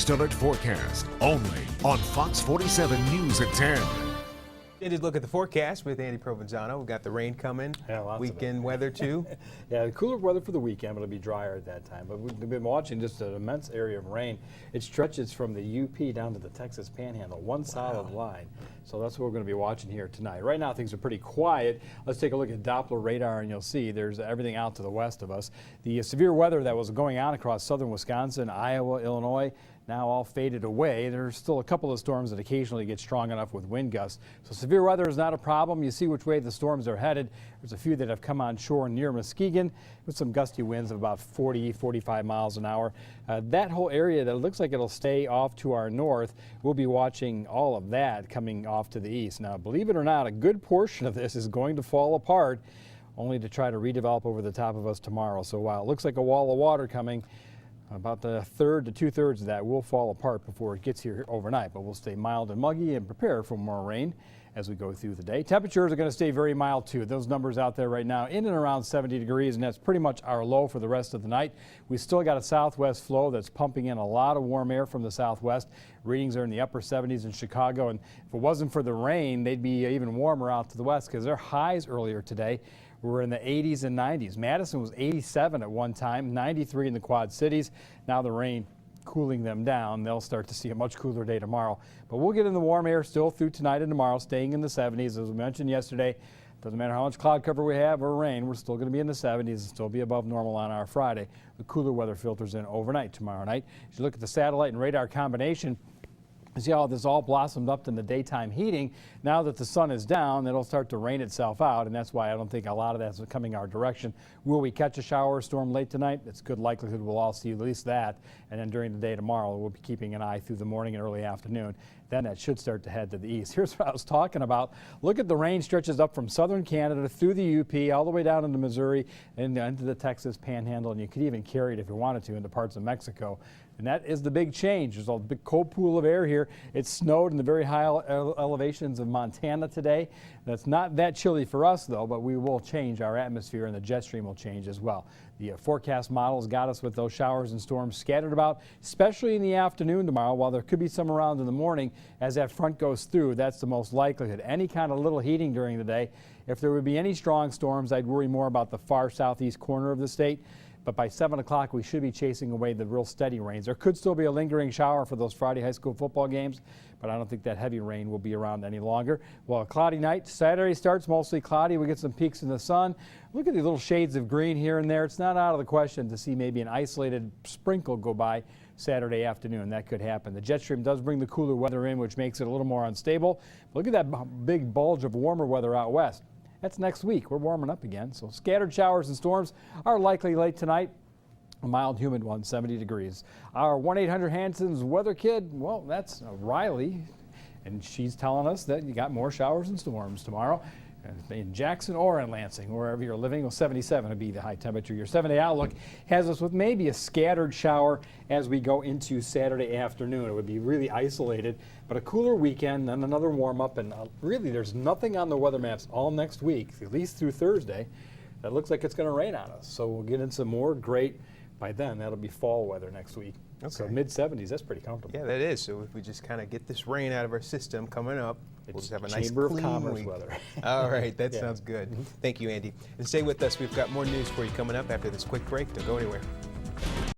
Next Alert Forecast, only on Fox 47 News at 10. Just look at the forecast with Andy Provenzano. We've got the rain coming, weekend weather too. Yeah, cooler weather for the weekend, but it'll be drier at that time. But we've been watching just an immense area of rain. It stretches from the UP down to the Texas Panhandle, one solid line. So that's what we're going to be watching here tonight. Right now, things are pretty quiet. Let's take a look at Doppler radar, and you'll see there's everything out to the west of us. The severe weather that was going on across southern Wisconsin, Iowa, Illinois, now all faded away. There's still a couple of storms that occasionally get strong enough with wind gusts. So severe weather is not a problem. You see which way the storms are headed. There's a few that have come on shore near Muskegon with some gusty winds of about 40, 45 miles an hour. That whole area that looks like it'll stay off to our north, we'll be watching all of that coming off to the east. Now, believe it or not, a good portion of this is going to fall apart, only to try to redevelop over the top of us tomorrow. So while it looks like a wall of water coming, about the third to two-thirds of that will fall apart before it gets here overnight, but we'll stay mild and muggy and prepare for more rain as we go through the day. Temperatures are going to stay very mild too. Those numbers out there right now in and around 70 degrees, and that's pretty much our low for the rest of the night. We still got a southwest flow that's pumping in a lot of warm air from the southwest. Readings are in the upper 70s in Chicago, and if it wasn't for the rain, they'd be even warmer out to the west because their highs earlier today were in the 80s and 90s. Madison was 87 at one time, 93 in the Quad Cities. Now the rain cooling them down. They'll start to see a much cooler day tomorrow. But we'll get in the warm air still through tonight and tomorrow, staying in the 70s. As we mentioned yesterday, doesn't matter how much cloud cover we have or rain, we're still going to be in the 70s and still be above normal on our Friday. The cooler weather filters in overnight tomorrow night. As you look at the satellite and radar combination, you see how this all blossomed up in the daytime heating. Now that the sun is down, it'll start to rain itself out, and that's why I don't think a lot of that's coming our direction. Will we catch a shower or storm late tonight? It's good likelihood we'll all see at least that. And then during the day tomorrow, we'll be keeping an eye through the morning and early afternoon. Then that should start to head to the east. Here's what I was talking about. Look at the rain stretches up from southern Canada through the UP, all the way down into Missouri and into the Texas Panhandle, and you could even carry it if you wanted to into parts of Mexico. And that is the big change. There's a big cold pool of air here. It snowed in the very high elevations of Montana today. That's not that chilly for us, though, but we will change our atmosphere, and the jet stream will change as well. The forecast models got us with those showers and storms scattered about, especially in the afternoon tomorrow, while there could be some around in the morning. As that front goes through, that's the most likelihood. Any kind of little heating during the day. If there would be any strong storms, I'd worry more about the far southeast corner of the state. But by 7 o'clock, we should be chasing away the real steady rains. There could still be a lingering shower for those Friday high school football games, but I don't think that heavy rain will be around any longer. Well, a cloudy night. Saturday starts mostly cloudy. We get some peaks in the sun. Look at the little shades of green here and there. It's not out of the question to see maybe an isolated sprinkle go by Saturday afternoon. That could happen. The jet stream does bring the cooler weather in, which makes it a little more unstable. But look at that big bulge of warmer weather out west. That's next week. We're warming up again. So scattered showers and storms are likely late tonight. A mild, humid one, 70 degrees. Our 1-800-Hanson's weather kid, well, that's Riley. And she's telling us that you got more showers and storms tomorrow in Jackson or in Lansing, wherever you're living. Well, 77 would be the high temperature. Your 7-day outlook has us with maybe a scattered shower as we go into Saturday afternoon. It would be really isolated, but a cooler weekend, then another warm up, and really there's nothing on the weather maps all next week, at least through Thursday, that looks like it's going to rain on us. So we'll get into some more great, by then that'll be fall weather next week. Okay. So mid-70s, that's pretty comfortable. Yeah, that is. So if we just kind of get this rain out of our system coming up, we'll just have a nice Chamber clean of Commerce week. weather. All right, that sounds good. Thank you, Andy. And stay with us. We've got more news for you coming up after this quick break. Don't go anywhere.